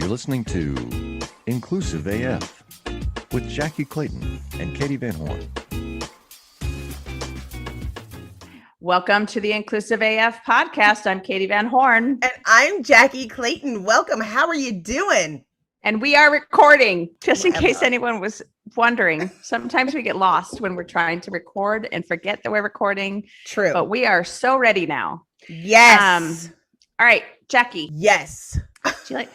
You're listening to Inclusive AF with Jackye Clayton and Katee Van Horn. Welcome to the Inclusive AF podcast. I'm Katee Van Horn. And I'm Jackye Clayton. Welcome. How are you doing? And we are recording, just in case anyone was wondering. Sometimes we get lost when we're trying to record and forget that we're recording. True. But we are so ready now. Yes. All right, Jackye. Yes. Do you like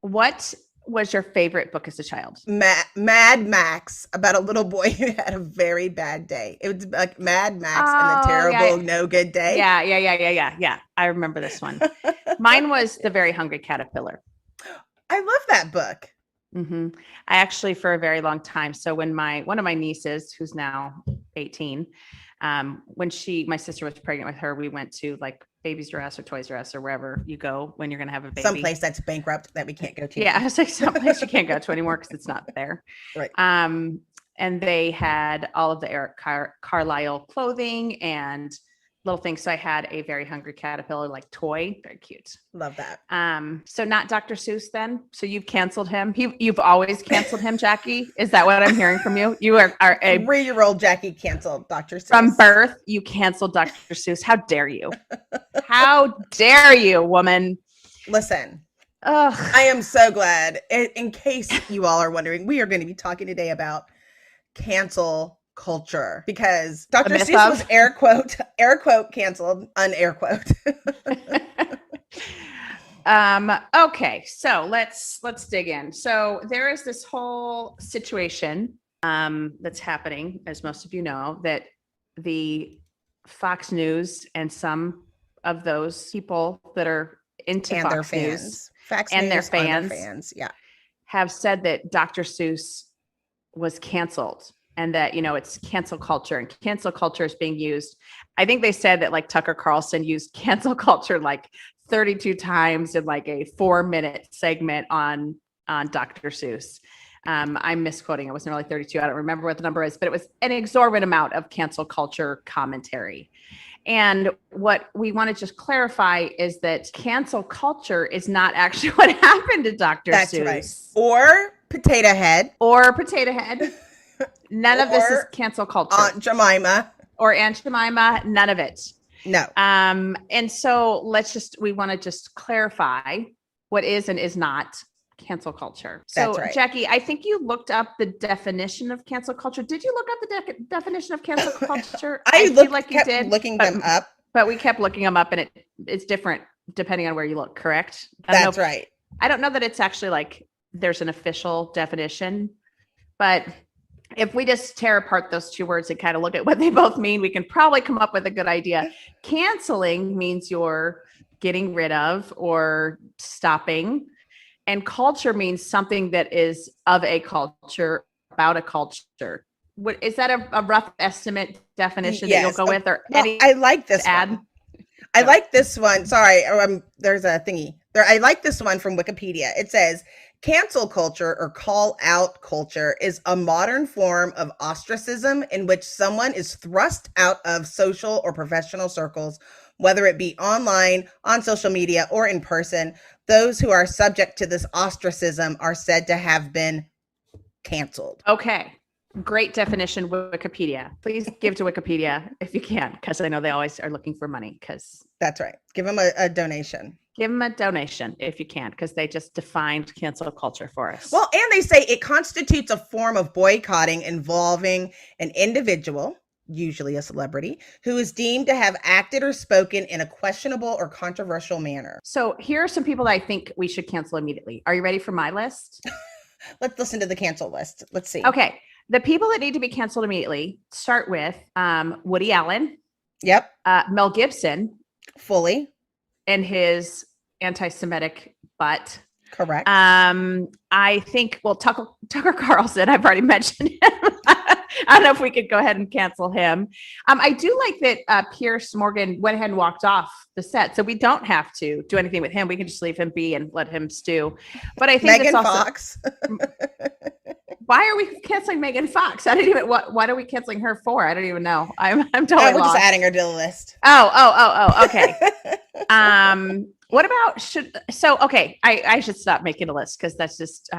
what was your favorite book as a child? Mad Max, about a little boy who had a very bad day. It was like Mad Max and the terrible no good day. Yeah. I remember this one. Mine was The Very Hungry Caterpillar. I love that book. Mm-hmm. I actually, for a very long time. So when one of my nieces, who's now 18, when my sister was pregnant with her, we went to like Babies R Us or Toys R Us or wherever you go when you're going to have a baby. Someplace that's bankrupt that we can't go to. Yeah, I was like, someplace you can't go to anymore because it's not there. Right. And they had all of the Eric Carlisle clothing and little things. So I had a Very Hungry Caterpillar like toy. Very cute. Love that. So not Dr. Seuss then? So you've canceled him? You've always canceled him, Jackye? Is that what I'm hearing from you? You are a 3-year-old Jackye canceled Dr. Seuss. From birth, you canceled Dr. Seuss. How dare you? How dare you, woman? Listen. Ugh. I am so glad. In case you all are wondering, we are going to be talking today about cancel culture because Dr. Seuss was air quote canceled, unair quote. Okay, so let's dig in. So there is this whole situation that's happening, as most of you know, that the Fox News and some of those people that are into and Fox their fans, News Fox and News their fans, yeah, have said that Dr. Seuss was canceled. And that, it's cancel culture, and cancel culture is being used. I think they said that like Tucker Carlson used cancel culture like 32 times in like a 4-minute segment on Dr. Seuss. I'm misquoting. It wasn't really 32. I don't remember what the number is, but it was an exorbitant amount of cancel culture commentary. And what we want to just clarify is that cancel culture is not actually what happened to Dr. Seuss. Right. Or Potato Head. None of this is cancel culture. Aunt Jemima. Or Aunt Jemima. None of it. No. And so we want to just clarify what is and is not cancel culture. So, That's right. Jackye, I think you looked up the definition of cancel culture. Did you look up the definition of cancel culture? I kept looking them up. But we kept looking them up, and it's different depending on where you look, correct? That's right. I don't know that it's actually like there's an official definition, but if we just tear apart those two words and kind of look at what they both mean, we can probably come up with a good idea. Canceling means you're getting rid of or stopping. And culture means something that is of a culture, about a culture. Is that a rough estimate definition that you'll go with? Or I like this one. I like this one. Sorry, there's a thingy there. I like this one from Wikipedia. It says, cancel culture or call out culture is a modern form of ostracism in which someone is thrust out of social or professional circles, whether it be online, on social media, or in person. Those who are subject to this ostracism are said to have been canceled. Okay. Great definition, Wikipedia. Please give to Wikipedia if you can, because I know they always are looking for money. That's right. Give them a donation. Give them a donation if you can, because they just defined cancel culture for us. Well, and they say it constitutes a form of boycotting involving an individual, usually a celebrity, who is deemed to have acted or spoken in a questionable or controversial manner. So here are some people that I think we should cancel immediately. Are you ready for my list? Let's listen to the cancel list. Let's see. Okay. The people that need to be canceled immediately start with Woody Allen. Yep. Mel Gibson. Fully. And his anti-Semitic butt. Correct. I think, Tucker Carlson, I've already mentioned him. I don't know if we could go ahead and cancel him. I do like that Piers Morgan went ahead and walked off the set, so we don't have to do anything with him. We can just leave him be and let him stew. But I think Megan Fox. Why are we canceling Megan Fox? I didn't even. What are we canceling her for? I don't even know. I'm totally we're lost. just adding her to the list. Oh. Okay. What about okay, I should stop making a list because that's just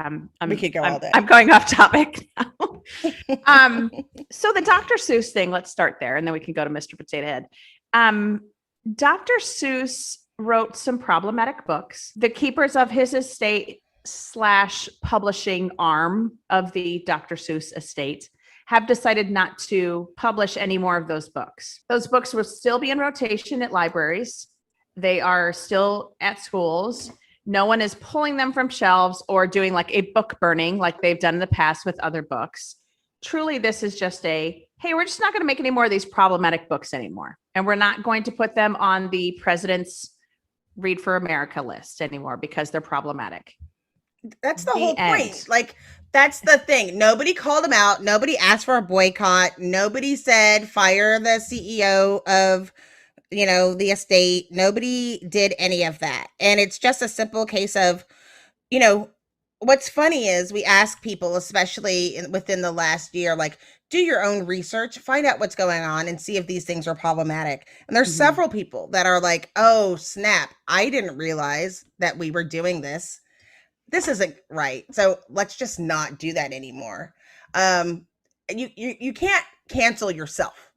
We could go all day. I'm going off topic now. So the Dr. Seuss thing, let's start there and then we can go to Mr. Potato Head. Dr. Seuss wrote some problematic books. The keepers of his estate / publishing arm of the Dr. Seuss estate have decided not to publish any more of those books. Those books will still be in rotation at libraries. They are still at schools. No one is pulling them from shelves or doing like a book burning like they've done in the past with other books. Truly, this is just hey, we're just not going to make any more of these problematic books anymore. And we're not going to put them on the president's Read for America list anymore because they're problematic. That's the whole point. Like, that's the thing. Nobody called them out. Nobody asked for a boycott. Nobody said fire the CEO of, the estate. Nobody did any of that. And it's just a simple case of, what's funny is we ask people, especially within the last year, like, do your own research, find out what's going on and see if these things are problematic. And there's several people that are like, oh, snap, I didn't realize that we were doing this. This isn't right. So let's just not do that anymore. You can't cancel yourself.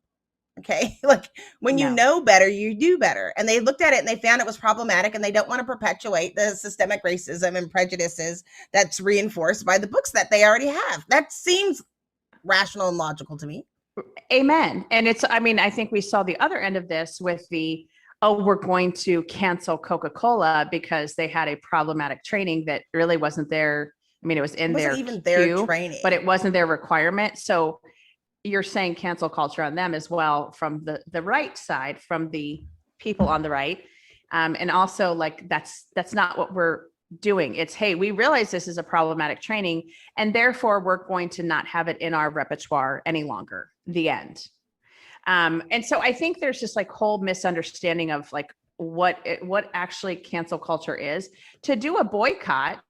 Okay. Like when you know better, you do better. And they looked at it and they found it was problematic and they don't want to perpetuate the systemic racism and prejudices that's reinforced by the books that they already have. That seems rational and logical to me. Amen. And I think we saw the other end of this with we're going to cancel Coca-Cola because they had a problematic training that really wasn't their, it was in their training, but it wasn't their requirement. So you're saying cancel culture on them as well from the right side, from the people on the right. And also like, that's not what we're doing. It's, hey, we realize this is a problematic training and therefore we're going to not have it in our repertoire any longer. The end. And so I think there's just like whole misunderstanding of like what actually cancel culture is. To do a boycott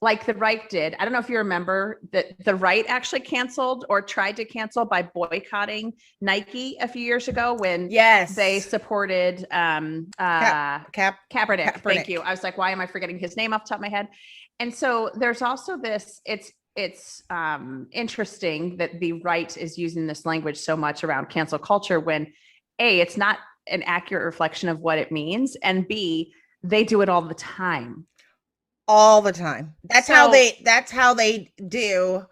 like the right did. I don't know if you remember that the right actually canceled or tried to cancel by boycotting Nike a few years ago when they supported Kaepernick. Thank you. I was like, why am I forgetting his name off the top of my head? And so there's also this, it's interesting that the right is using this language so much around cancel culture when A, it's not an accurate reflection of what it means, and B, they do it all the time. That's how they do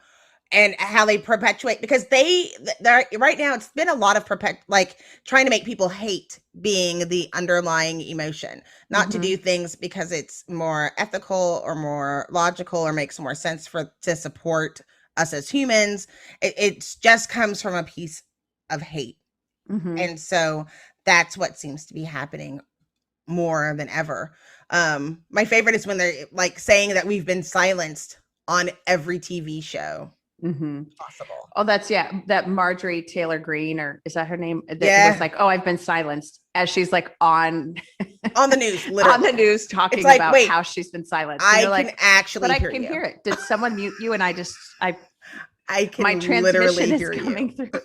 and how they perpetuate, because they're right now, it's been a lot of trying to make people hate being the underlying emotion, not to do things because it's more ethical or more logical or makes more sense to support us as humans. It just comes from a piece of hate. And so that's what seems to be happening more than ever. My favorite is when they're like saying that we've been silenced on every TV show possible. Oh, that's that Marjorie Taylor Greene, or is that her name? That was like, oh, I've been silenced, as she's like on the news, literally on the news, talking like, about how she's been silenced. I can actually, but I can hear it. Did someone mute you? And I can my transmission literally hear is coming you. Through.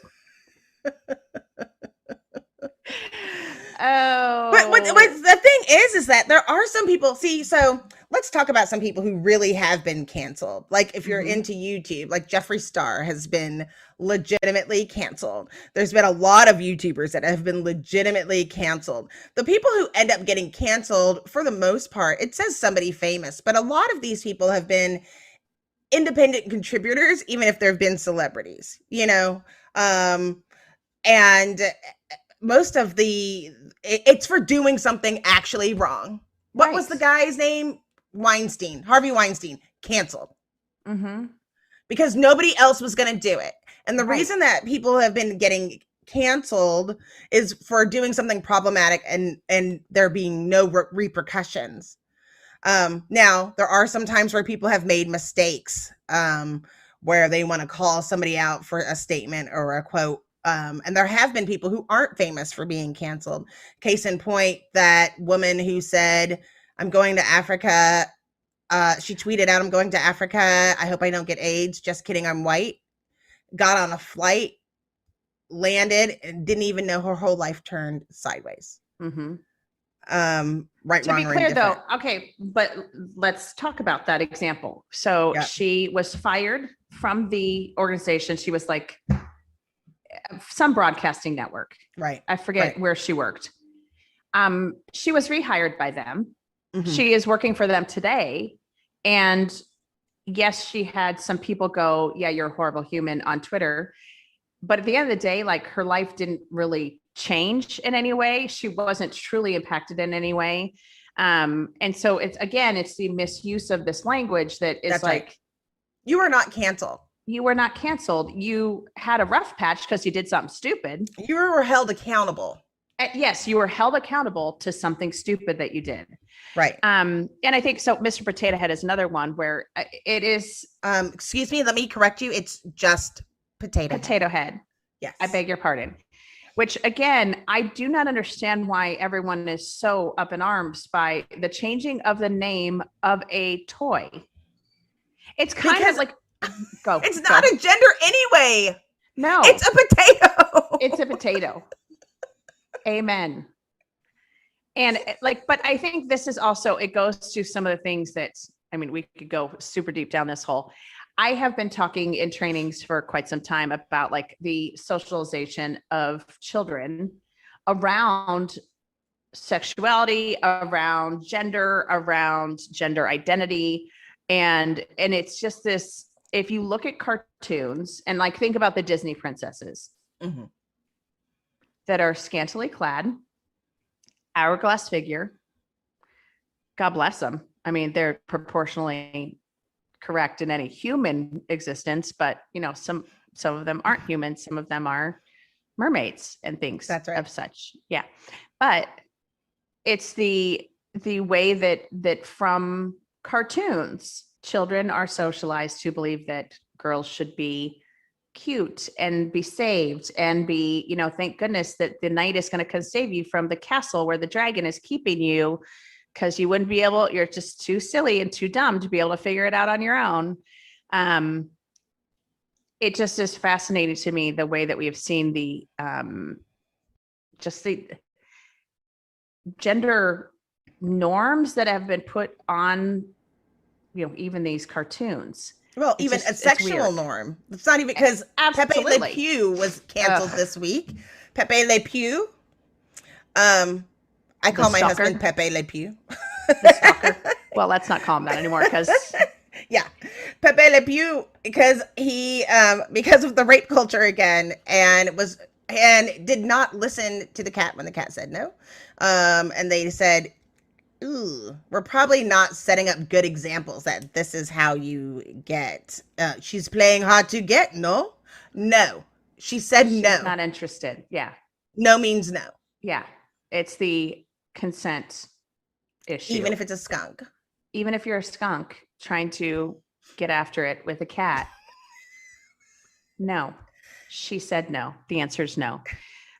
Oh, but the thing is that there are some people, so let's talk about some people who really have been canceled. Like if you're into YouTube, like Jeffree Star has been legitimately canceled. There's been a lot of YouTubers that have been legitimately canceled. The people who end up getting canceled, for the most part, it says somebody famous, but a lot of these people have been independent contributors, even if there have been celebrities, and most of it's for doing something actually wrong. What was the guy's name? Harvey Weinstein, canceled. Because nobody else was going to do it. And the reason that people have been getting canceled is for doing something problematic and there being no repercussions. Now, there are some times where people have made mistakes where they want to call somebody out for a statement or a quote. And there have been people who aren't famous for being canceled. Case in point, that woman who said, I'm going to Africa. She tweeted out, I'm going to Africa. I hope I don't get AIDS. Just kidding. I'm white. Got on a flight, landed, and didn't even know her whole life turned sideways. right, To wrong, be or clear, though, indifferent. okay, but let's talk about that example. So Yep. she was fired from the organization. She was like some broadcasting network. Right. I forget Right. where she worked. She was rehired by them. Mhm. She is working for them today. And yes, she had some people go, yeah, you're a horrible human on Twitter. But at the end of the day, like her life didn't really change in any way. She wasn't truly impacted in any way. And so it's the misuse of this language that is That's like, right. You are not canceled. you were not canceled. You had a rough patch because you did something stupid. You were held accountable. Yes, you were held accountable to something stupid that you did. Right. And I think so. Mr. Potato Head is another one where it is. Excuse me, let me correct you. It's just Potato Head. Yes. I beg your pardon. Which again, I do not understand why everyone is so up in arms by the changing of the name of a toy. It's kind Because of like, go. It's not a gender anyway. No. It's a potato. It's a potato. Amen. And like, but I think this is also, it goes to some of the things that, I mean, we could go super deep down this hole. I have been talking in trainings for quite some time about like the socialization of children around sexuality, around gender identity. And it's just this, if you look at cartoons and like think about the Disney princesses Mhm. that are scantily clad, hourglass figure, God bless them. I mean, they're proportionally correct in any human existence, but you know, some of them aren't humans, some of them are mermaids and things That's right. of such. Yeah. But it's the way that from cartoons, children are socialized to believe that girls should be cute and be saved and be, you know, thank goodness that the knight is going to come save you from the castle where the dragon is keeping you, because you wouldn't be able, you're just too silly and too dumb to be able to figure it out on your own. It just is fascinating to me the way that we have seen the just the gender norms that have been put on, you know, even these cartoons. Well, It's even just- a it's sexual weird. norm. It's not even because Pepe Absolutely. Le Pew was canceled Ugh. this week. Pepe Le Pew. I call my stalker. husband Pepe Le Pew. The stalker. Well, let's not call him that anymore because Yeah, Pepe Le Pew, because he because of the rape culture again, and did not listen to the cat when the cat said no, and they said, "Ooh, we're probably not setting up good examples that this is how you get." She's playing hard to get. No, she said she's no. not interested. Yeah. No means no, Yeah. It's the consent issue. even if it's a skunk. Even if you're a skunk trying to get after it with a cat. No, she said no. The answer is no.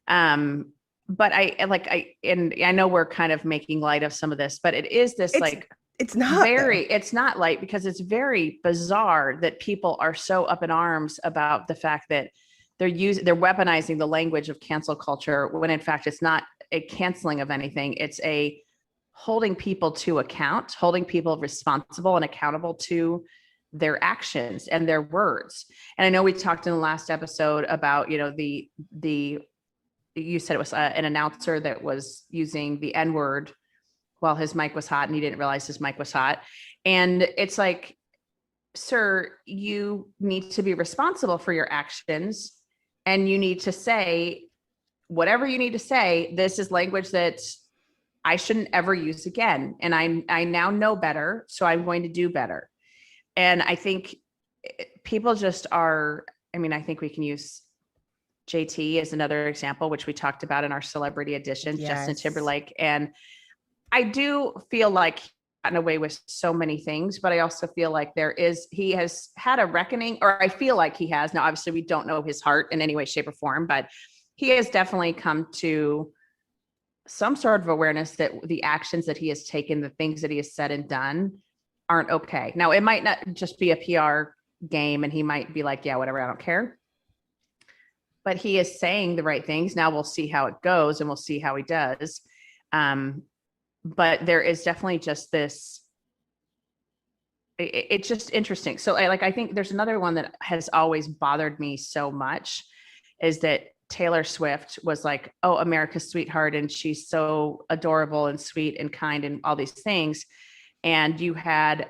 But I know we're kind of making light of some of this, but it is this It's not it's not light because it's very bizarre that people are so up in arms about the fact that they're weaponizing the language of cancel culture when in fact it's not a canceling of anything. It's a holding people to account, holding people responsible and accountable to their actions and their words. And I know we talked in the last episode about, you know, you said it was an announcer that was using the N-word while his mic was hot and he didn't realize his mic was hot. And it's like, sir, you need to be responsible for your actions and you need to say whatever you need to say. This is language that I shouldn't ever use again. And I now know better, so I'm going to do better. And I think people just are, I mean, I think we can use JT as another example, which we talked about in our celebrity edition, Yes. Justin Timberlake. And I do feel like he's gotten away with so many things, but I also feel like he has had a reckoning, or I feel like he has. Now, obviously we don't know his heart in any way, shape or form, but he has definitely come to some sort of awareness that the actions that he has taken, the things that he has said and done aren't okay. Now, it might not just be a PR game and he might be like, yeah, whatever, I don't care. But he is saying the right things. Now we'll see how it goes and we'll see how he does. but there is definitely just this, it's just interesting. So I think there's another one that has always bothered me so much is that Taylor Swift was like, oh, America's sweetheart. And she's so adorable and sweet and kind and all these things. And you had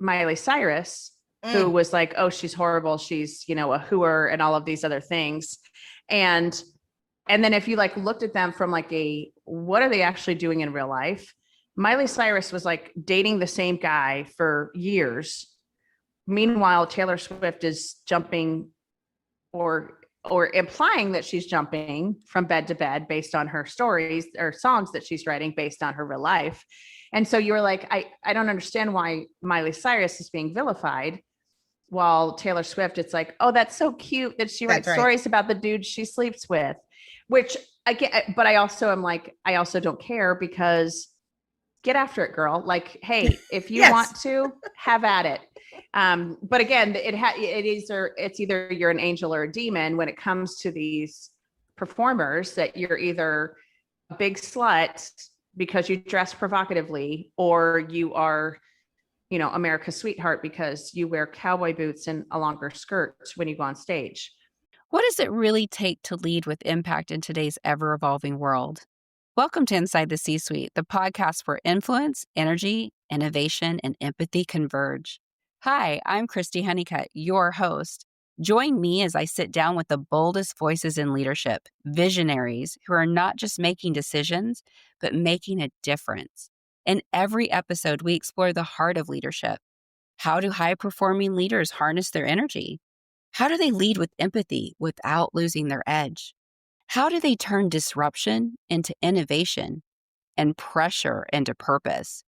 Miley Cyrus, who was like, oh, she's horrible. She's, a hooer and all of these other things. And then if you like looked at them from like what are they actually doing in real life? Miley Cyrus was like dating the same guy for years. Meanwhile, Taylor Swift is jumping or implying that she's jumping from bed to bed based on her stories or songs that she's writing based on her real life. And so you were like, I don't understand why Miley Cyrus is being vilified while Taylor Swift, it's like, oh, that's so cute that she writes stories about the dude she sleeps with, which I get, but I also am like, I also don't care because get after it, girl. Like, hey, if you want to, have at it. But again, it's either you're an angel or a demon when it comes to these performers, that you're either a big slut because you dress provocatively, or you are, America's sweetheart because you wear cowboy boots and a longer skirt when you go on stage. What does it really take to lead with impact in today's ever-evolving world? Welcome to Inside the C-Suite, the podcast where influence, energy, innovation, and empathy converge. Hi, I'm Christy Honeycutt, your host. Join me as I sit down with the boldest voices in leadership, visionaries who are not just making decisions, but making a difference. In every episode, we explore the heart of leadership. How do high-performing leaders harness their energy? How do they lead with empathy without losing their edge? How do they turn disruption into innovation and pressure into purpose?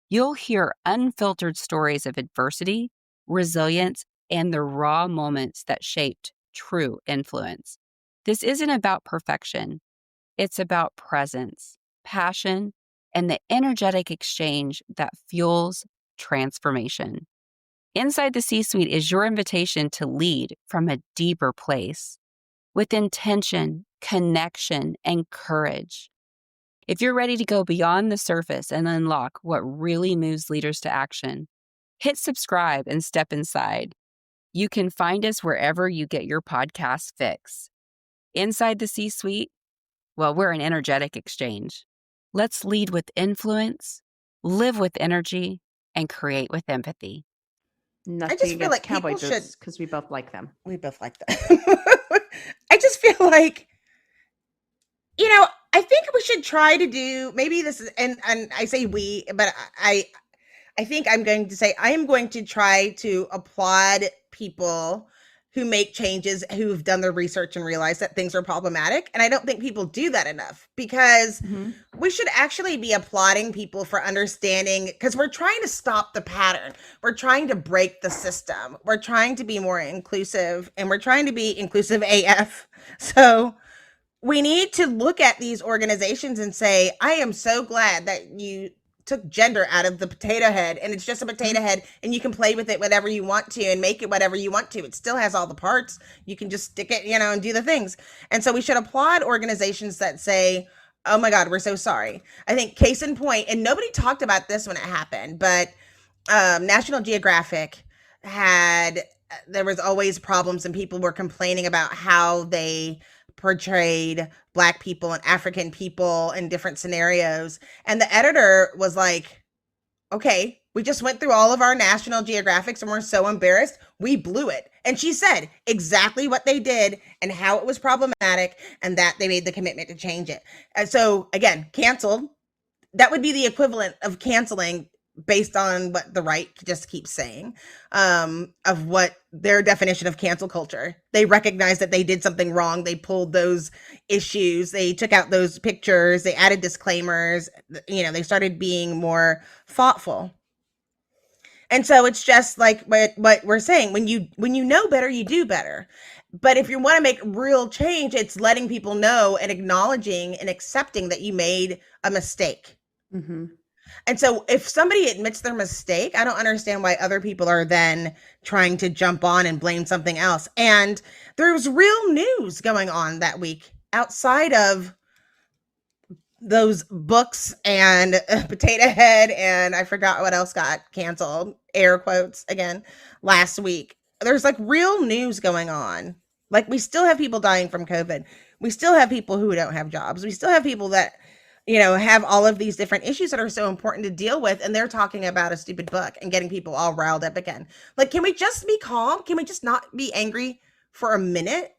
You'll hear unfiltered stories of adversity, resilience, and the raw moments that shaped true influence. This isn't about perfection. It's about presence, passion, and the energetic exchange that fuels transformation. Inside the C-Suite is your invitation to lead from a deeper place with intention, connection, and courage. If you're ready to go beyond the surface and unlock what really moves leaders to action, hit subscribe and step inside. You can find us wherever you get your podcast fix. Inside the C-Suite, well, we're an energetic exchange. Let's lead with influence, live with energy, and create with empathy. Nothing I just feel like cowboy people boots should, because we both like them. we both like that. I just feel like, I think we should try to do maybe this is, and I say we, but I think I'm going to say I am going to try to applaud people who make changes, who've done their research and realize that things are problematic. And I don't think people do that enough, because we should actually be applauding people for understanding, because we're trying to stop the pattern. We're trying to break the system. We're trying to be more inclusive, and we're trying to be inclusive AF. So we need to look at these organizations and say, I am so glad that you took gender out of the potato head, and it's just a potato head, and you can play with it whatever you want to and make it whatever you want to. It still has all the parts. You can just stick it, and do the things. And so we should applaud organizations that say, oh my God, we're so sorry. I think case in point, and nobody talked about this when it happened, but National Geographic there was always problems, and people were complaining about how they portrayed Black people and African people in different scenarios. And the editor was like, okay, we just went through all of our National Geographics and we're so embarrassed, we blew it. And she said exactly what they did and how it was problematic, and that they made the commitment to change it. And so again, canceled. That would be the equivalent of canceling, based on what the right just keeps saying, of what their definition of cancel culture. They recognized that they did something wrong. They pulled those issues. They took out those pictures. They added disclaimers. They started being more thoughtful. And so it's just like what we're saying. When you know better, you do better. But if you want to make real change, it's letting people know and acknowledging and accepting that you made a mistake. Mm-hmm. And so if somebody admits their mistake, I don't understand why other people are then trying to jump on and blame something else. And there was real news going on that week outside of those books and Potato Head, and I forgot what else got canceled, air quotes again, last week. There's like real news going on. Like we still have people dying from COVID. We still have people who don't have jobs. We still have people that, have all of these different issues that are so important to deal with. And they're talking about a stupid book and getting people all riled up again. Like, can we just be calm? Can we just not be angry for a minute?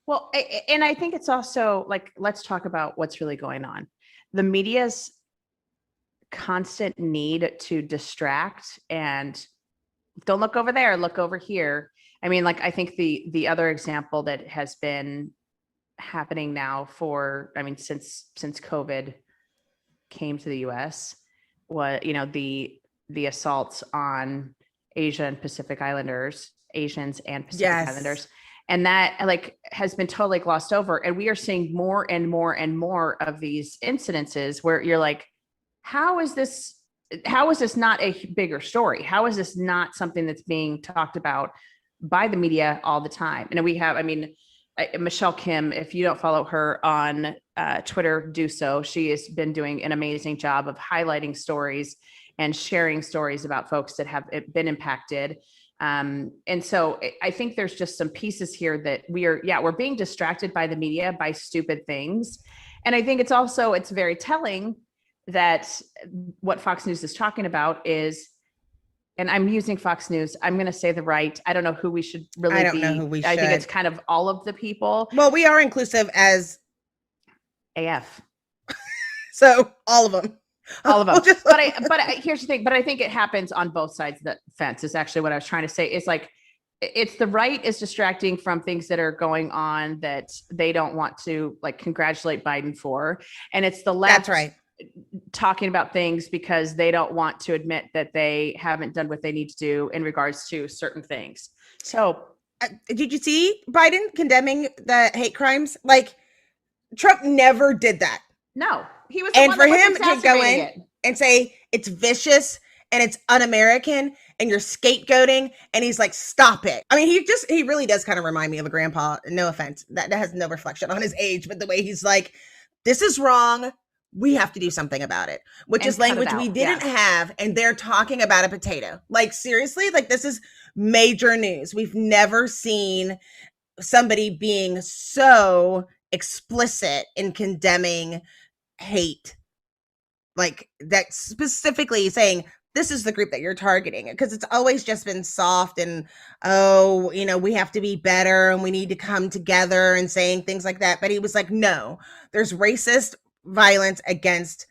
Well, and I think it's also like, let's talk about what's really going on. The media's constant need to distract and don't look over there, look over here. I mean, like, I think the other example that has been happening now since COVID came to the US was, the assaults on Asians and Pacific Islanders. And that like has been totally glossed over. And we are seeing more and more and more of these incidences where you're like, how is this not a bigger story? How is this not something that's being talked about by the media all the time? And we have, Michelle Kim, if you don't follow her on Twitter, do so. She has been doing an amazing job of highlighting stories and sharing stories about folks that have been impacted. And so I think there's just some pieces here that we're being distracted by the media by stupid things. And I think it's very telling that what Fox News is talking about is, and I'm using Fox News, I'm going to say I don't know who we should really be. I don't know who we should. I think it's kind of all of the people. Well, we are inclusive as AF. So all of them. All of them. But here's the thing. But I think it happens on both sides of the fence is actually what I was trying to say. It's like, it's the right is distracting from things that are going on that they don't want to like congratulate Biden for. And it's the left. That's right. Talking about things because they don't want to admit that they haven't done what they need to do in regards to certain things. So did you see Biden condemning the hate crimes? Like Trump never did that. No, he was. And for him to go in and say it's vicious and it's un-American and you're scapegoating, and he's like, stop it. I mean, he really does kind of remind me of a grandpa. No offense. That has no reflection on his age, but the way he's like, this is wrong. We have to do something about it, which is language we didn't have. And they're talking about a potato. Like, seriously, like this is major news. We've never seen somebody being so explicit in condemning hate. Like that specifically saying, this is the group that you're targeting, because it's always just been soft and, we have to be better and we need to come together and saying things like that. But he was like, no, there's racist violence against,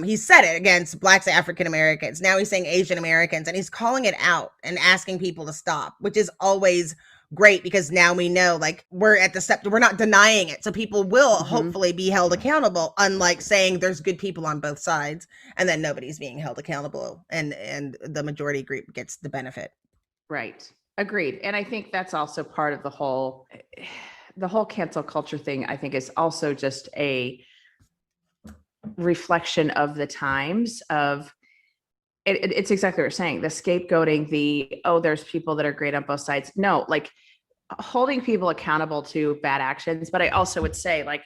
he said it against Blacks, African Americans. Now he's saying Asian Americans, and he's calling it out and asking people to stop, which is always great because now we know like we're at the step, we're not denying it. So people will hopefully be held accountable, unlike saying there's good people on both sides and then nobody's being held accountable and the majority group gets the benefit. Right. Agreed. And I think that's also part of the whole cancel culture thing. I think is also just a reflection of the times of it's exactly what you're saying. The scapegoating, there's people that are great on both sides. No, like holding people accountable to bad actions. But I also would say like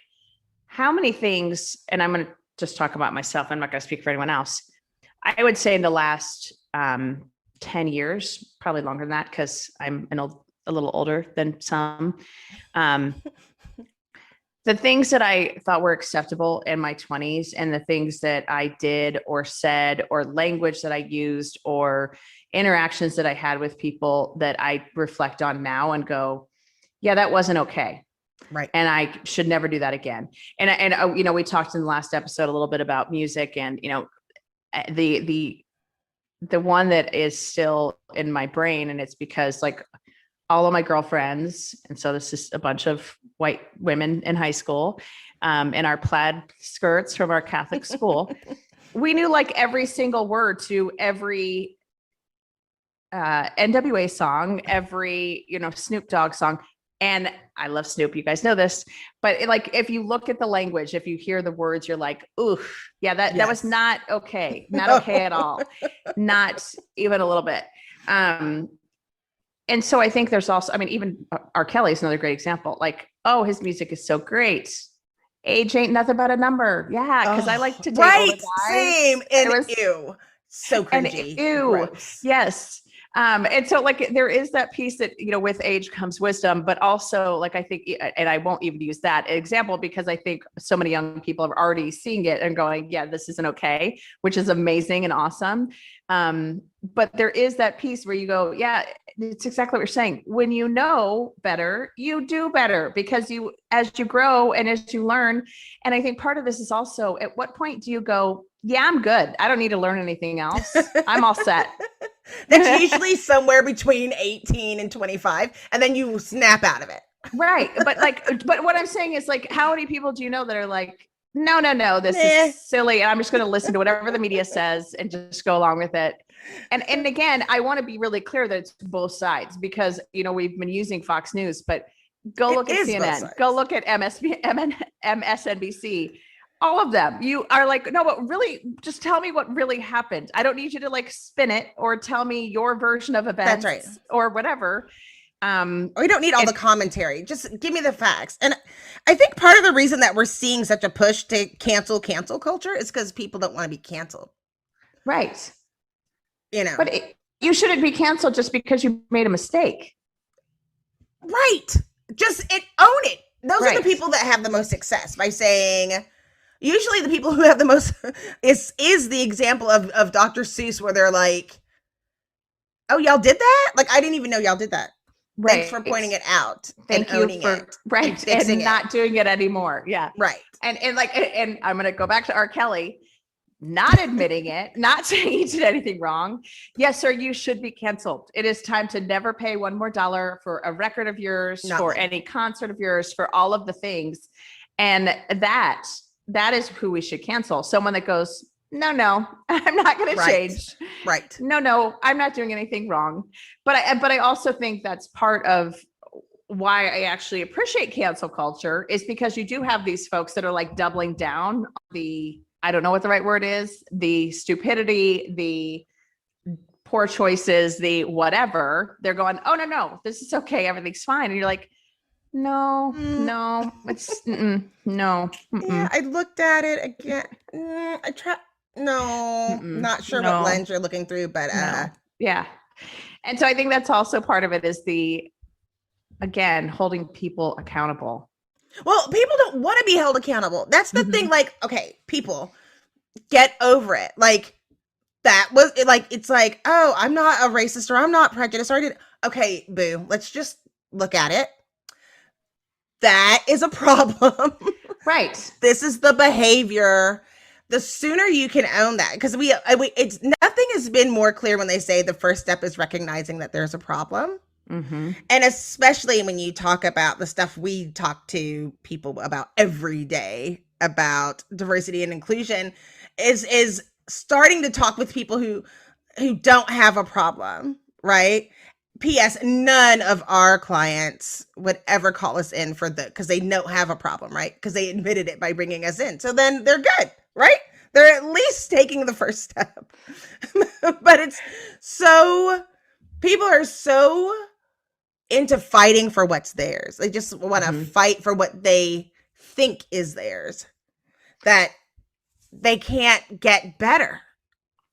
how many things, and I'm going to just talk about myself. I'm not going to speak for anyone else. I would say in the last 10 years, probably longer than that, because I'm a little older than some. The things that I thought were acceptable in my 20s and the things that I did or said or language that I used or interactions that I had with people that I reflect on now and go, yeah, that wasn't okay. Right. And I should never do that again. And we talked in the last episode a little bit about music and, the one that is still in my brain, and it's because like all of my girlfriends, and so this is a bunch of white women in high school, in our plaid skirts from our Catholic school, we knew like every single word to every NWA song, every Snoop Dogg song. And I love Snoop, you guys know this, but like if you look at the language, if you hear the words, you're like, oof, yeah, that was not okay, not okay at all, not even a little bit. And so I think there's also, even R. Kelly is another great example. Like, oh, his music is so great. age ain't nothing but a number. Yeah, because I like to date older right, guys. same, and It was- ew, so And cringy, ew, gross. yes. And so like there is that piece that, you know, with age comes wisdom, but also like I think, and I won't even use that example because I think so many young people are already seeing it and going, yeah, this isn't okay, which is amazing and awesome. But there is that piece where you go, yeah, it's exactly what you're saying. When you know better, you do better because you, as you grow and as you learn. And I think part of this is also, at what point do you go, yeah, I'm good. I don't need to learn anything else. I'm all set. That's usually somewhere between 18 and 25, and then you snap out of it. Right. But what I'm saying is like, how many people do you know that are like, no, this Nah. is silly. And I'm just going to listen to whatever the media says and just go along with it. And again, I want to be really clear that it's both sides because, you know, we've been using Fox News, but go look at CNN, go look at MSNBC, all of them. You are like, no, but really just tell me what really happened. I don't need you to like spin it or tell me your version of events. That's right. Or whatever. We don't need all the commentary. Just give me the facts. And I think part of the reason that we're seeing such a push to cancel culture is because people don't want to be canceled. Right. You know, but you shouldn't be canceled just because you made a mistake. Right. Just own it. Those Right. are the people that have the most success by saying, usually the people who have the most is the example of Dr. Seuss where they're like, oh, y'all did that? Like, I didn't even know y'all did that. Right. Thanks for pointing it out. Thank you for right and not doing it anymore. Yeah. Right. And I'm gonna go back to R. Kelly, not admitting it, not saying he did anything wrong. Yes, sir, you should be canceled. It is time to never pay one more dollar for a record of yours, for any concert of yours, for all of the things. And that is who we should cancel. Someone that goes, no, I'm not going to change. Right. No, I'm not doing anything wrong. But I also think that's part of why I actually appreciate cancel culture is because you do have these folks that are like doubling down on the, I don't know what the right word is, the stupidity, the poor choices, the whatever. They're going, oh, no, this is okay. Everything's fine. And you're like, no, it's no. Yeah, I looked at it again. I tried. No, not sure what lens you're looking through, but yeah. And so I think that's also part of it is again, holding people accountable. Well, people don't want to be held accountable. That's the thing. Like, okay, people get over it. Like that was like, it's like, oh, I'm not a racist or I'm not prejudiced. Okay, boo. Let's just look at it. That is a problem. Right. This is the behavior. The sooner you can own that, because it's nothing has been more clear when they say the first step is recognizing that there's a problem. Mm-hmm. And especially when you talk about the stuff we talk to people about every day about diversity and inclusion is starting to talk with people who don't have a problem, right? P.S. None of our clients would ever call us in because they don't have a problem, right? Because they admitted it by bringing us in. So then they're good, right? They're at least taking the first step. But it's so, people are so into fighting for what's theirs. They just want to fight for what they think is theirs, that they can't get better.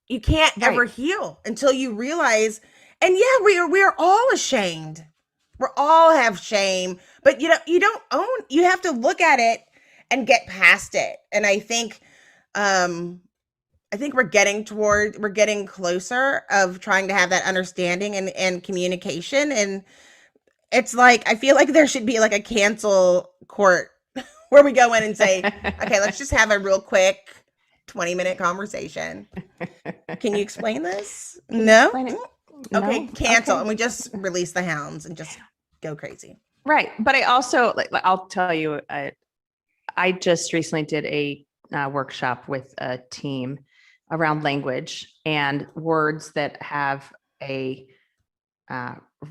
You can't ever heal until you realize. And yeah, we are all ashamed. We all have shame, but you don't own. You have to look at it and get past it. And I think we're getting closer of trying to have that understanding and communication. And it's like, I feel like there should be like a cancel court where we go in and say, okay, let's just have a real quick 20-minute conversation. Can you explain this? No. Okay, cancel. Okay. And we just release the hounds and just go crazy. Right. But I also, I'll tell you, I just recently did a workshop with a team around language and words that have a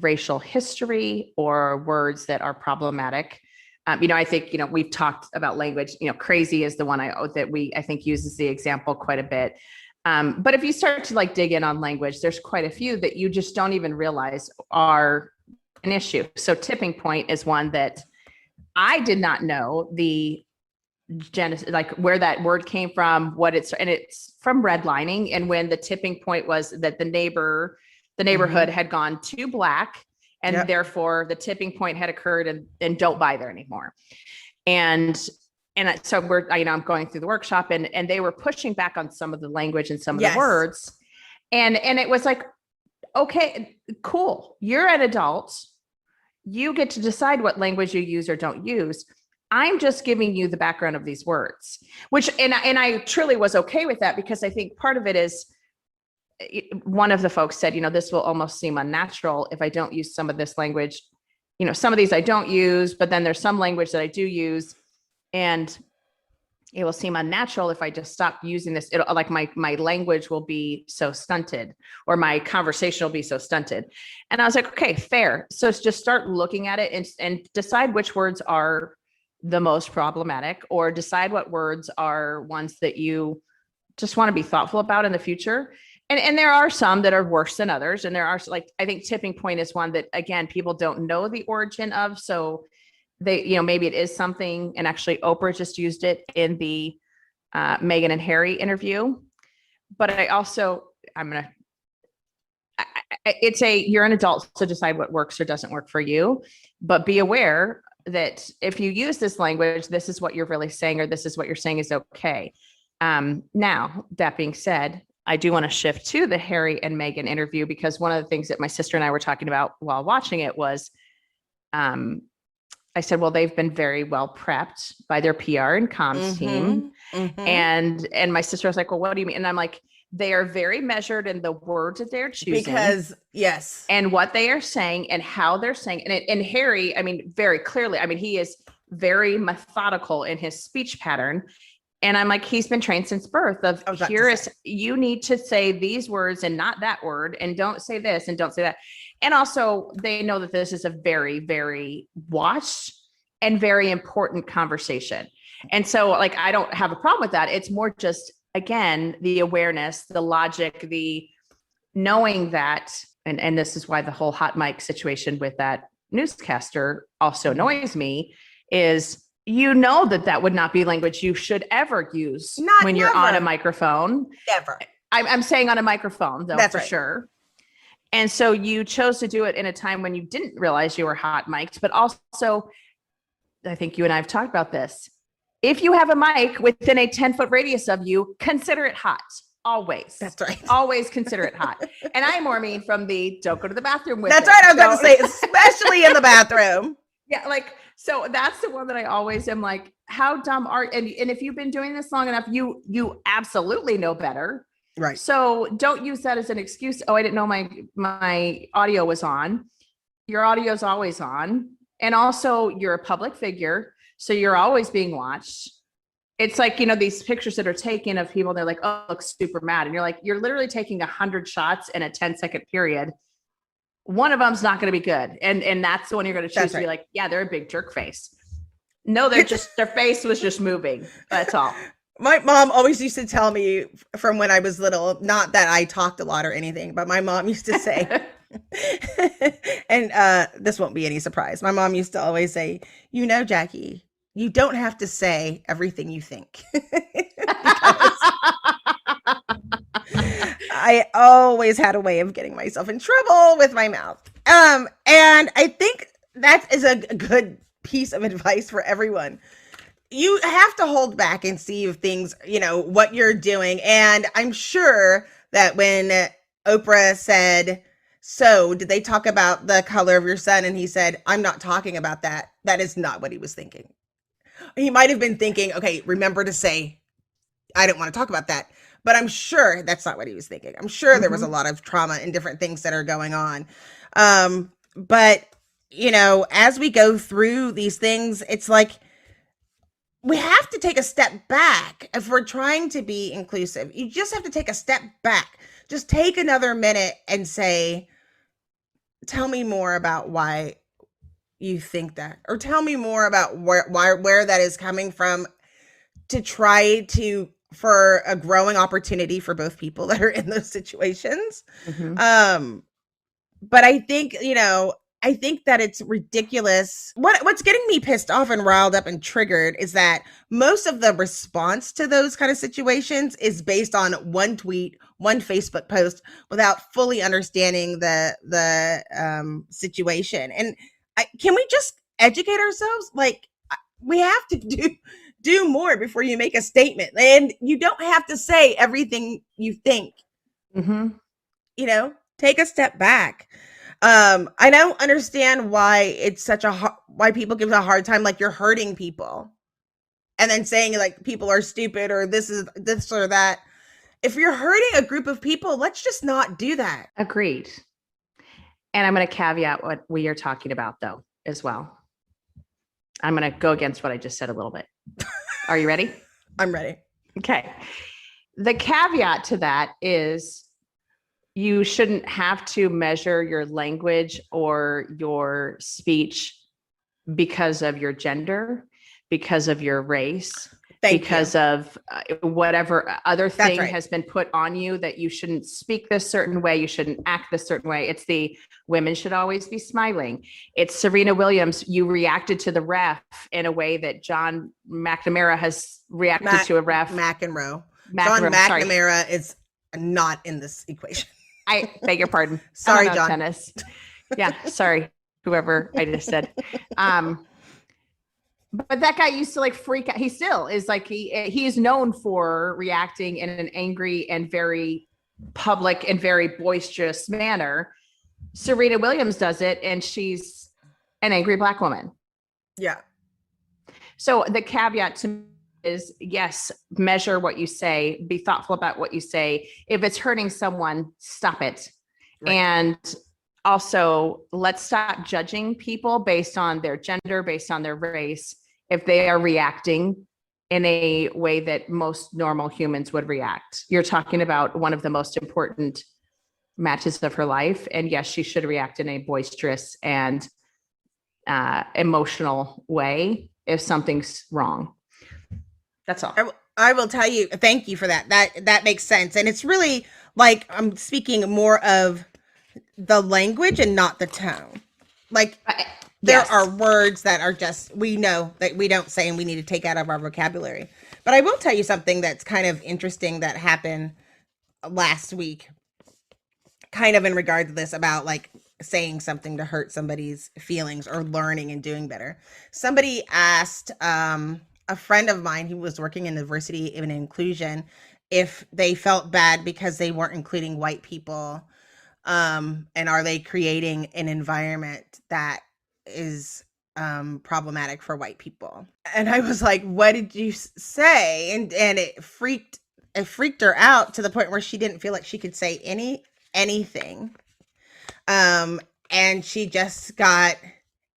racial history or words that are problematic. I think, we've talked about language, crazy is the one I think uses the example quite a bit. But if you start to dig in on language, there's quite a few that you just don't even realize are an issue. So tipping point is one that I did not know the like where that word came from, and it's from redlining. And when the tipping point was that the neighborhood had gone too black, and therefore the tipping point had occurred, and don't buy there anymore. And so I'm going through the workshop, and they were pushing back on some of the language and some of the words. And it was like, okay, cool. You're an adult. You get to decide what language you use or don't use. I'm just giving you the background of these words, and I truly was okay with that, because I think part of it is, one of the folks said, this will almost seem unnatural if I don't use some of this language. Some of these I don't use, but then there's some language that I do use, and it will seem unnatural if I just stop using this. It'll, like, my language will be so stunted, or my conversation will be so stunted. And I was like, okay, fair. So just start looking at it and decide which words are the most problematic, or decide what words are ones that you just want to be thoughtful about in the future. And there are some that are worse than others. And there are, like, I think tipping point is one that, again, people don't know the origin of. So they, maybe it is something, and actually Oprah just used it in the Meghan and Harry interview. But you're an adult, so decide what works or doesn't work for you, but be aware that if you use this language, this is what you're really saying, or this is what you're saying is okay. Now, that being said, I do want to shift to the Harry and Meghan interview, because one of the things that my sister and I were talking about while watching it was, I said, well, they've been very well prepped by their PR and comms team. And my sister was like, well, what do you mean? And I'm like, they are very measured in the words that they're choosing. Because, yes. And what they are saying and how they're saying. And Harry, I mean, very clearly, I mean, he is very methodical in his speech pattern. And I'm like, he's been trained since birth you need to say these words and not that word, and don't say this and don't say that. And also they know that this is a very, very watched and very important conversation. And so, like, I don't have a problem with that. It's more just, again, the awareness, the logic, the knowing that, and this is why the whole hot mic situation with that newscaster also annoys me, is that would not be language you should ever use when you're on a microphone. Never. I'm saying on a microphone, though. That's for sure. And so you chose to do it in a time when you didn't realize you were hot mic'd, but also, I think you and I have talked about this. If you have a mic within a 10-foot radius of you, consider it hot. Always. That's right. Always consider it hot. And I more mean from the don't go to the bathroom with That's it. right. I was going to say, especially in the bathroom. Yeah, like, so that's the one that I always am like, how dumb and if you've been doing this long enough, you absolutely know better. Right. So don't use that as an excuse. Oh, I didn't know my audio was on. Your audio is always on. And also, you're a public figure, so you're always being watched. It's like, these pictures that are taken of people, they're like, oh, looks super mad. And you're like, you're literally taking 100 shots in a 10-second period. One of them's not going to be good. And that's the one you're going to choose to be like, yeah, they're a big jerk face. No, their face was just moving. That's all. My mom always used to tell me from when I was little, not that I talked a lot or anything, but my mom used to say, and this won't be any surprise. My mom used to always say, Jackye, you don't have to say everything you think. I always had a way of getting myself in trouble with my mouth. And I think that is a good piece of advice for everyone. You have to hold back and see if things, what you're doing. And I'm sure that when Oprah said, so did they talk about the color of your son? And he said, I'm not talking about that. That is not what he was thinking. He might have been thinking, okay, remember to say, I don't want to talk about that. But I'm sure that's not what he was thinking. I'm sure there was a lot of trauma and different things that are going on. But, as we go through these things, it's like, we have to take a step back if we're trying to be inclusive. You just have to take a step back. Just take another minute and say, tell me more about why you think that, or tell me more about where that is coming from, to try for a growing opportunity for both people that are in those situations. But I think, I think that it's ridiculous. What's getting me pissed off and riled up and triggered is that most of the response to those kind of situations is based on one tweet, one Facebook post, without fully understanding the situation. And can we just educate ourselves? Like, we have to do more before you make a statement, and you don't have to say everything you think. Mm-hmm. You know, take a step back. I don't understand why it's such why people give it a hard time, like you're hurting people, and then saying like people are stupid or this or that. If you're hurting a group of people, let's just not do that. Agreed. And I'm going to caveat what we are talking about, though, as well. I'm going to go against what I just said a little bit. Are you ready? I'm ready. Okay. The caveat to that is you shouldn't have to measure your language or your speech because of your gender, because of your race, because of whatever other thing has been put on you that you shouldn't speak this certain way, you shouldn't act this certain way. It's the women should always be smiling. It's Serena Williams, you reacted to the ref in a way that John McNamara has reacted to a ref. John McNamara is not in this equation. I beg your pardon. Sorry, John. Tennis. Yeah, sorry, whoever I just said. But that guy used to like freak out. He still is like, he is known for reacting in an angry and very public and very boisterous manner. Serena Williams does it, and she's an angry Black woman. Yeah. So the caveat to me is, yes, measure what you say, be thoughtful about what you say. If it's hurting someone, stop it. Right. And also, let's stop judging people based on their gender, based on their race, if they are reacting in a way that most normal humans would react. You're talking about one of the most important matches of her life. And yes, she should react in a boisterous and emotional way if something's wrong. That's all. I will tell you, thank you for that. That makes sense. And it's really like, I'm speaking more of the language and not the tone. Like, there are words that are just, we know that we don't say and we need to take out of our vocabulary. But I will tell you something that's kind of interesting that happened last week, kind of in regard to this, about like saying something to hurt somebody's feelings or learning and doing better. Somebody asked a friend of mine who was working in diversity and inclusion if they felt bad because they weren't including white people. And are they creating an environment that is problematic for white people? And I was like, what did you say? And it freaked her out to the point where she didn't feel like she could say anything. And she just got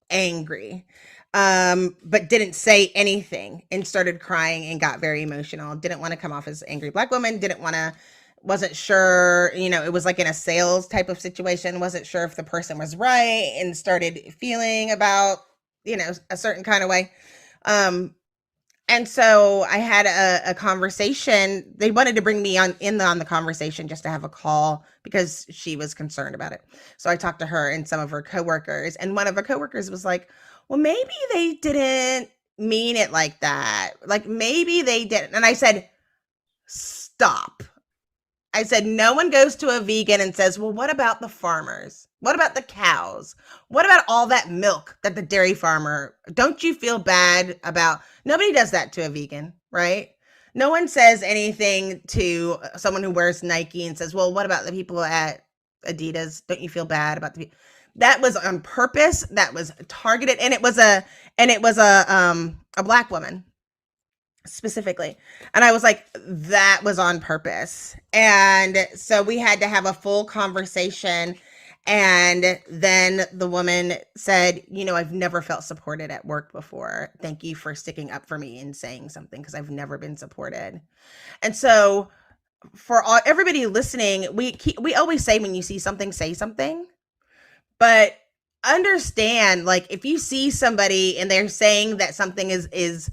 angry, but didn't say anything and started crying and got very emotional. Didn't want to come off as angry Black woman. Wasn't sure, it was like in a sales type of situation, wasn't sure if the person was right, and started feeling about, a certain kind of way. And so I had a conversation. They wanted to bring me on the conversation just to have a call because she was concerned about it. So I talked to her and some of her coworkers, and one of her coworkers was like, well, maybe they didn't mean it like that. Like, maybe they didn't. And I said, stop. I said, no one goes to a vegan and says, well, what about the farmers? What about the cows? What about all that milk that the dairy farmer, don't you feel bad about? Nobody does that to a vegan, right? No one says anything to someone who wears Nike and says, well, what about the people at Adidas? Don't you feel bad about the? That was on purpose. That was targeted. And it was a Black woman specifically. And I was like, that was on purpose. And so we had to have a full conversation. And then the woman said, I've never felt supported at work before. Thank you for sticking up for me and saying something, because I've never been supported. And so for everybody listening, we always say, when you see something, say something. But understand, like, if you see somebody and they're saying that something is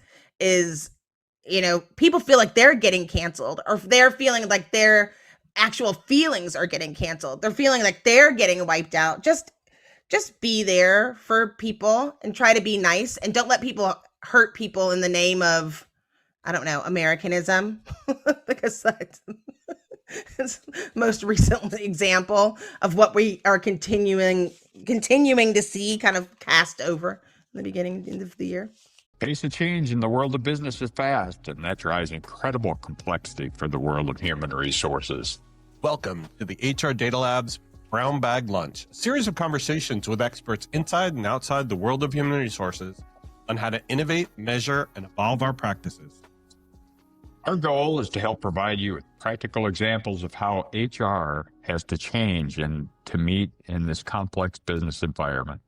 people feel like they're getting canceled, or they're feeling like their actual feelings are getting canceled, they're feeling like they're getting wiped out, just just be there for people and try to be nice, and don't let people hurt people in the name of, I don't know, Americanism, because that's most recent example of what we are continuing to see kind of cast over in the beginning of the year. Pace of change in the world of business is fast, and that drives incredible complexity for the world of human resources. Welcome to the HR Data Lab's Brown Bag Lunch, a series of conversations with experts inside and outside the world of human resources on how to innovate, measure, and evolve our practices. Our goal is to help provide you with practical examples of how HR has to change and to meet in this complex business environment.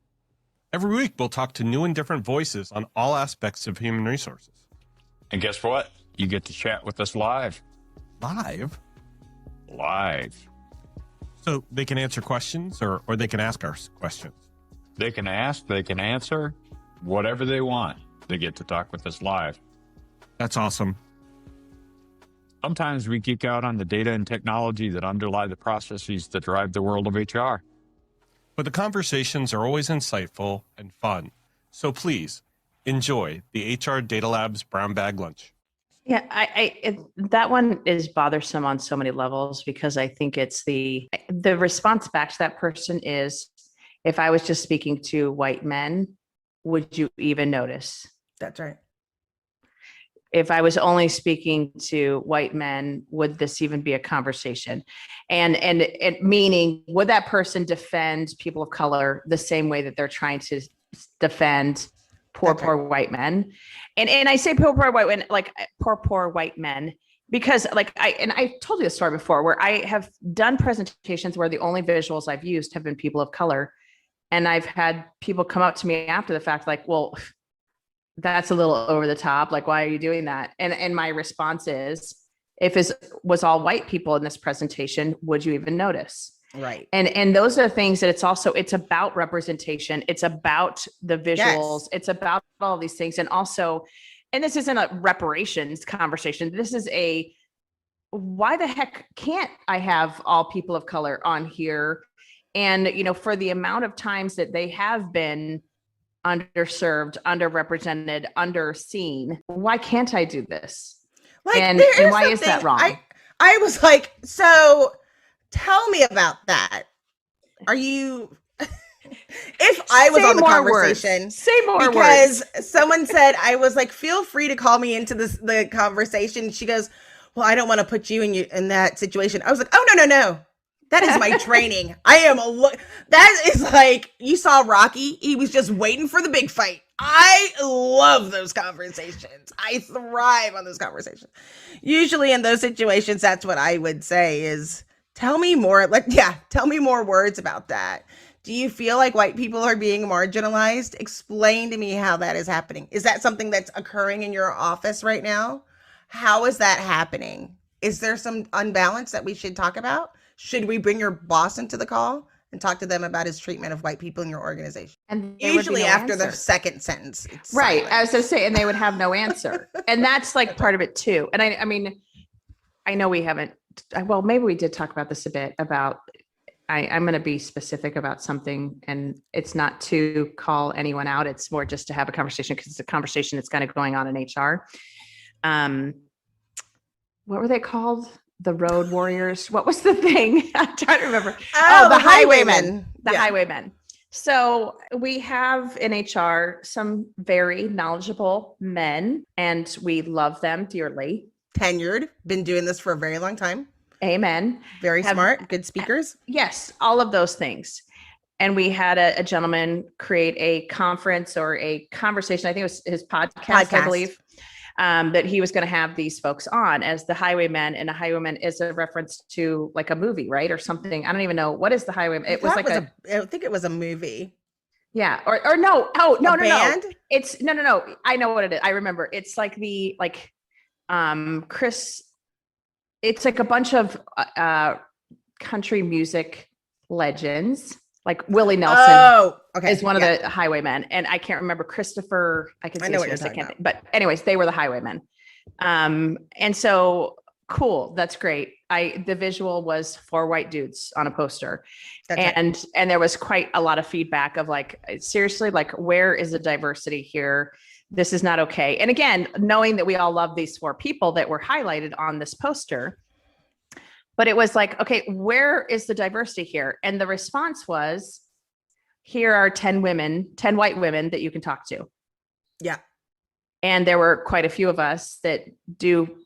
Every week, we'll talk to new and different voices on all aspects of human resources. And guess what? You get to chat with us live. Live? Live. So they can answer questions or they can ask us questions. They can ask, they can answer, whatever they want. They get to talk with us live. That's awesome. Sometimes we geek out on the data and technology that underlie the processes that drive the world of HR. But the conversations are always insightful and fun. So please enjoy the HR Data Lab's Brown Bag Lunch. Yeah, that one is bothersome on so many levels, because I think it's the response back to that person is, if I was just speaking to white men, would you even notice? That's right. If I was only speaking to white men, would this even be a conversation? And meaning, would that person defend people of color the same way that they're trying to defend poor white men? And I say poor white men, like poor white men, because like I told you the story before, where I have done presentations where the only visuals I've used have been people of color. And I've had people come up to me after the fact, like, well, that's a little over the top. Like, why are you doing that? And my response is, if it was all white people in this presentation, would you even notice? Right. And those are things that it's about representation. It's about the visuals. Yes. It's about all these things. And also, and this isn't a reparations conversation. This is why the heck can't I have all people of color on here? And, for the amount of times that they have been underserved, underrepresented, underseen, why can't I do this? Like, and why is that wrong? I was like, so tell me about that. Are you, if I was on the conversation, say more words. Because someone said, I was like, feel free to call me into the conversation. She goes, well, I don't want to put you in that situation. I was like, oh, no. That is my training. That is like, you saw Rocky. He was just waiting for the big fight. I love those conversations. I thrive on those conversations. Usually in those situations, that's what I would say is, tell me more. Tell me more words about that. Do you feel like white people are being marginalized? Explain to me how that is happening. Is that something that's occurring in your office right now? How is that happening? Is there some unbalance that we should talk about? Should we bring your boss into the call and talk to them about his treatment of white people in your organization? And usually after the second sentence. It's right. silent. I was going to say, and they would have no answer. And that's like part of it too. And I mean, I know we haven't, well, maybe we did talk about this a bit about, I'm going to be specific about something, and it's not to call anyone out. It's more just to have a conversation, because it's a conversation that's kind of going on in HR. What were they called? The road warriors. What was the thing? I'm trying to remember. Oh, the highwaymen. Highwaymen. So we have in HR some very knowledgeable men, and we love them dearly. Tenured, been doing this for a very long time. Amen. Very smart, good speakers. Yes, all of those things. And we had a gentleman create a conference or a conversation. I think it was his podcast. I believe. That he was going to have these folks on as the highwaymen, and a highwayman is a reference to like a movie, right? Or something. I don't even know. What is the highwayman? It was like I think it was a movie. Yeah. Or no. Oh, no. It's no. I know what it is. I remember. It's like Chris, it's like a bunch of country music legends. Like Willie Nelson is one of the highwaymen. And I can't remember Christopher. I know what you're talking about. But anyways, they were the highwaymen. And so cool. That's great. The visual was 4 white dudes on a poster. That's right. And there was quite a lot of feedback of like, seriously, like, where is the diversity here? This is not okay. And again, knowing that we all love these 4 people that were highlighted on this poster, but it was like, okay, where is the diversity here? And the response was, here are 10 white women that you can talk to. Yeah. And there were quite a few of us that do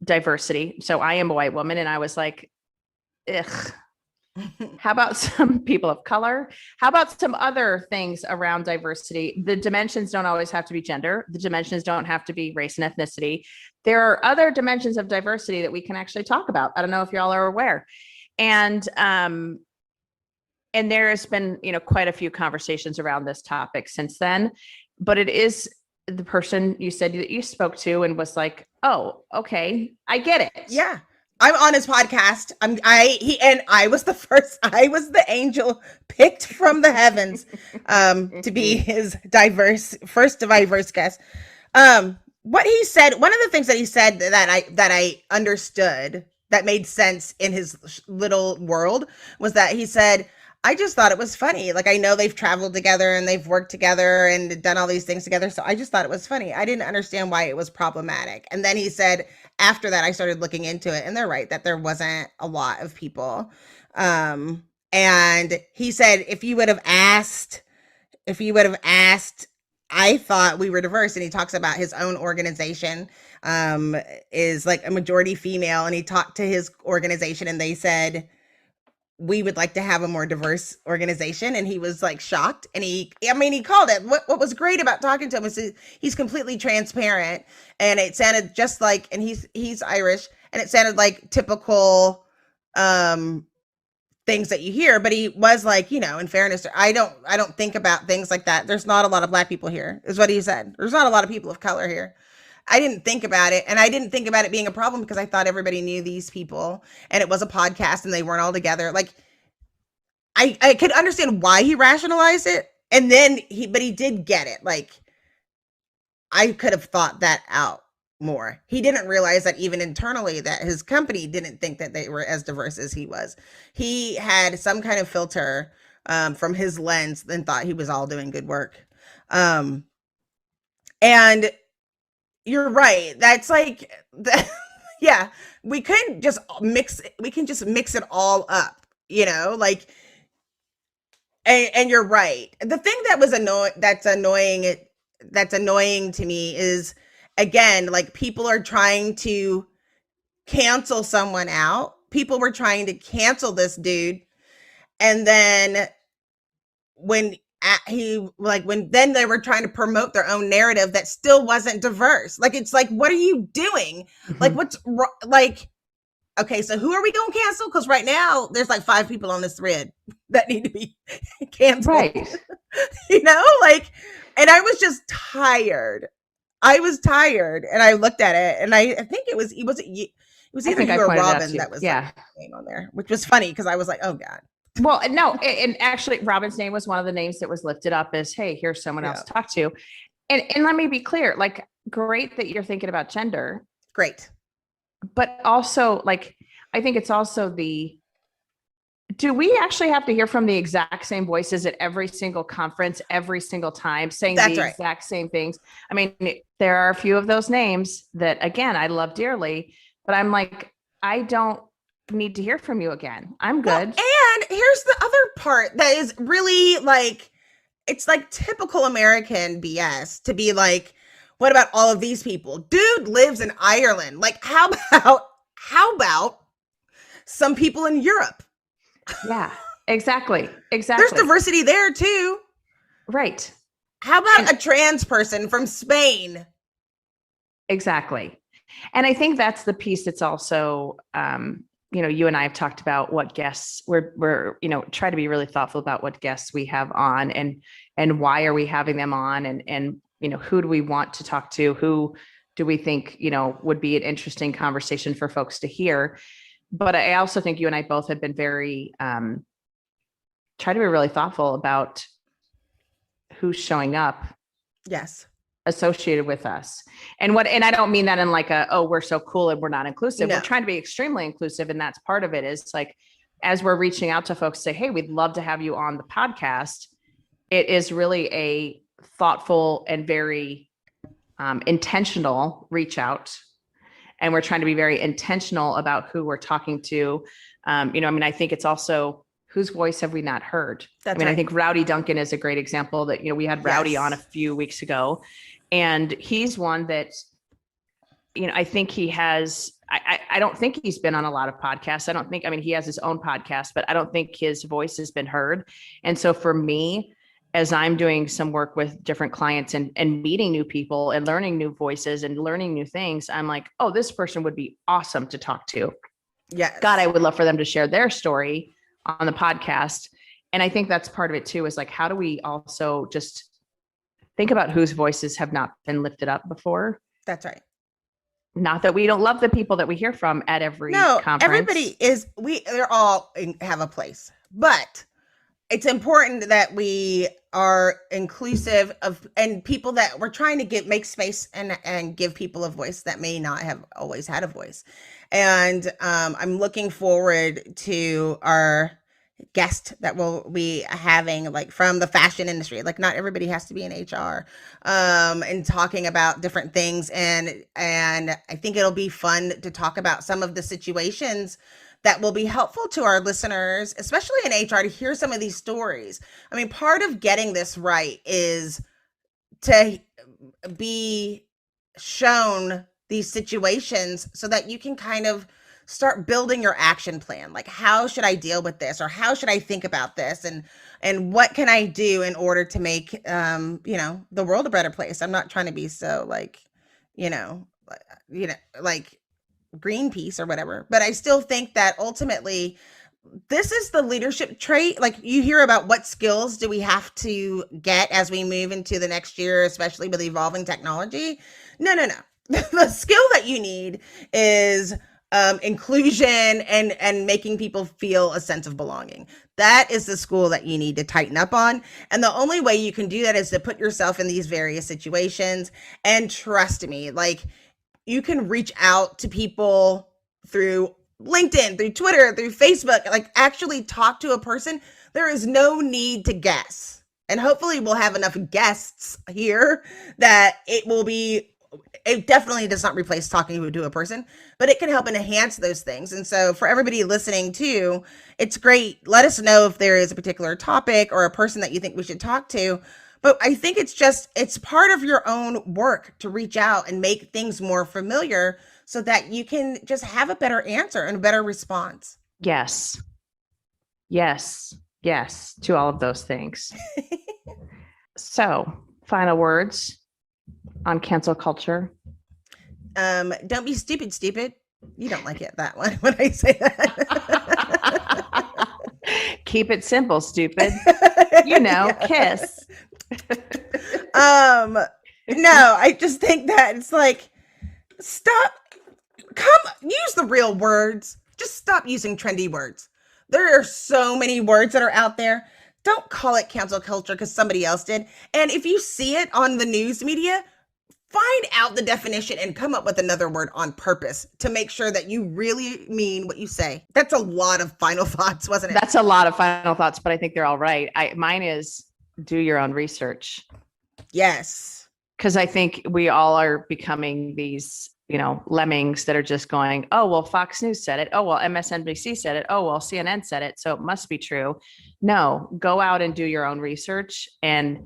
diversity. So I am a white woman, and I was like, ugh. How about some people of color? How about some other things around diversity? The dimensions don't always have to be gender. The dimensions don't have to be race and ethnicity. There are other dimensions of diversity that we can actually talk about. I don't know if y'all are aware. And there has been, quite a few conversations around this topic since then, but it is the person you said that you spoke to and was like, oh, okay, I get it. Yeah. I'm on his podcast. I was the angel picked from the heavens to be his first diverse guest. What he said, one of the things that he said that I understood that made sense in his little world was that he said, I just thought it was funny. Like, I know they've traveled together and they've worked together and done all these things together. So I just thought it was funny. I didn't understand why it was problematic. And then he said, after that, I started looking into it, and they're right that there wasn't a lot of people. And he said, if you would have asked, I thought we were diverse. And he talks about his own organization is like a majority female. And he talked to his organization and they said, we would like to have a more diverse organization. And he was like shocked. And he called it. What was great about talking to him is he's completely transparent. And it sounded just like, and he's Irish, and it sounded like typical things that you hear, but he was like, in fairness, I don't think about things like that. There's not a lot of Black people here, is what he said. There's not a lot of people of color here. I didn't think about it. And I didn't think about it being a problem because I thought everybody knew these people and it was a podcast and they weren't all together. Like, I could understand why he rationalized it. And then he did get it. Like, I could have thought that out more. He didn't realize that even internally that his company didn't think that they were as diverse as he was. He had some kind of filter from his lens and thought he was all doing good work. And you're right. That's like, yeah, we can just mix it all up, like, and you're right. The thing that was that's annoying to me is, again, like, people are trying to cancel someone out. People were trying to cancel this dude. And then when then they were trying to promote their own narrative that still wasn't diverse. Like, it's like, what are you doing? Mm-hmm. Like, what's like, okay, so who are we going to cancel? Because right now there's like 5 people on this thread that need to be canceled. Right. Like, and I was just tired. And I looked at it and I think it was either you or Robin that was like, name on there, which was funny because I was like, oh God. Well, no, and actually Robin's name was one of the names that was lifted up as, hey, here's someone else to talk to. And let me be clear, like, great that you're thinking about gender. Great. But also, like, I think it's also do we actually have to hear from the exact same voices at every single conference, every single time, saying the exact same things? I mean, there are a few of those names that, again, I love dearly, but I'm like, I don't need to hear from you again. I'm good. Well, and here's the other part that is really like, it's like typical American BS to be like, what about all of these people? Dude lives in Ireland. Like, how about some people in Europe? Yeah, exactly. There's diversity there too. Right. How about a trans person from Spain? Exactly. And I think that's the piece that's also, you and I have talked about what guests we're try to be really thoughtful about what guests we have on and why are we having them on and who do we want to talk to? Who do we think, would be an interesting conversation for folks to hear? But I also think you and I both have been very, try to be really thoughtful about who's showing up. Yes. associated with us. And I don't mean that in like we're so cool and we're not inclusive. No. We're trying to be extremely inclusive. And that's part of it, is like, as we're reaching out to folks, say, hey, we'd love to have you on the podcast. It is really a thoughtful and very intentional reach out. And we're trying to be very intentional about who we're talking to. I think it's also, whose voice have we not heard? That's I right. think Rowdy Duncan is a great example that, we had Rowdy Yes. on a few weeks ago, and he's one that, I think he has, I don't think he's been on a lot of podcasts. He has his own podcast, but I don't think his voice has been heard. And so for me, as I'm doing some work with different clients and meeting new people and learning new voices and learning new things, I'm like, oh, this person would be awesome to talk to. Yes. God, I would love for them to share their story on the podcast. And I think that's part of it too, is like, how do we also just think about whose voices have not been lifted up before? That's right. Not that we don't love the people that we hear from at every conference. Everybody they're all have a place, but it's important that we are inclusive of, and people that we're trying to make space and give people a voice that may not have always had a voice. And I'm looking forward to our guest that we'll be having, like from the fashion industry. Like, not everybody has to be in HR, and talking about different things. And I think it'll be fun to talk about some of the situations that will be helpful to our listeners, especially in HR, to hear some of these stories. I mean, part of getting this right is to be shown these situations so that you can kind of start building your action plan. Like, how should I deal with this? Or how should I think about this? And what can I do in order to make, the world a better place? I'm not trying to be so like Greenpeace or whatever, but I still think that ultimately this is the leadership trait. Like, you hear about what skills do we have to get as we move into the next year, especially with evolving technology. No. The skill that you need is inclusion and making people feel a sense of belonging. That is the school that you need to tighten up on. And the only way you can do that is to put yourself in these various situations. And trust me, like, you can reach out to people through LinkedIn, through Twitter, through Facebook, like actually talk to a person. There is no need to guess. And hopefully we'll have enough guests here that it definitely does not replace talking to a person, but it can help enhance those things. And so for everybody listening too, it's great. Let us know if there is a particular topic or a person that you think we should talk to. But I think it's part of your own work to reach out and make things more familiar so that you can just have a better answer and a better response. Yes to all of those things. So, final words on cancel culture. Don't be stupid. You don't like it that one when I say that. Keep it simple, stupid. Kiss. No, I just think that it's like, use the real words. Just stop using trendy words. There are so many words that are out there. Don't call it cancel culture because somebody else did. And if you see it on the news media, find out the definition and come up with another word on purpose to make sure that you really mean what you say. That's a lot of final thoughts, wasn't it? That's a lot of final thoughts, but I think they're all right. Mine is do your own research. Yes. Because I think we all are becoming these, lemmings that are just going, oh, well, Fox News said it. Oh, well, MSNBC said it. Oh, well, CNN said it. So it must be true. No, go out and do your own research and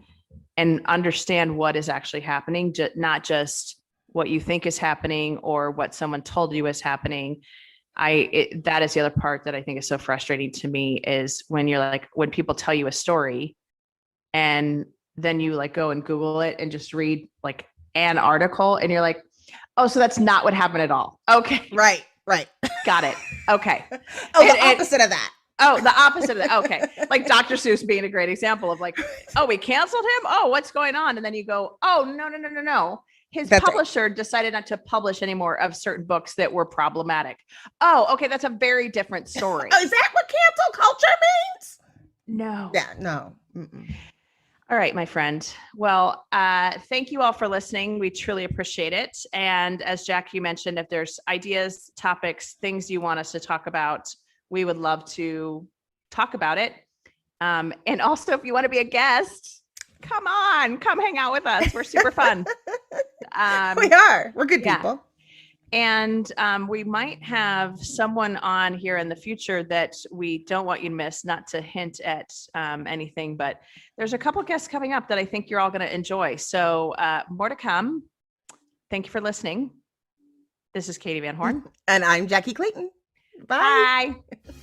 understand what is actually happening, not just what you think is happening or what someone told you is happening. That is the other part that I think is so frustrating to me, is when when people tell you a story and then you go and Google it and just read an article and you're like, oh, so that's not what happened at all. Okay. Right. Got it. Okay. The opposite of that. Oh, the opposite of that. Okay. Like Dr. Seuss being a great example of oh, we canceled him. Oh, what's going on? And then you go, oh, no. His publisher decided not to publish any more of certain books that were problematic. Oh, okay. That's a very different story. Oh, is that what cancel culture means? No. Yeah, no. Mm-mm. All right, my friend. Well, thank you all for listening. We truly appreciate it. And as Jack, you mentioned, if there's ideas, topics, things you want us to talk about, we would love to talk about it. And also, if you want to be a guest, come hang out with us. We're super fun. We are. We're good yeah. people. And we might have someone on here in the future that we don't want you to miss, not to hint at anything, but there's a couple guests coming up that I think you're all going to enjoy. So more to come. Thank you for listening. This is Katie Van Horn. And I'm Jackye Clayton. Bye. Bye.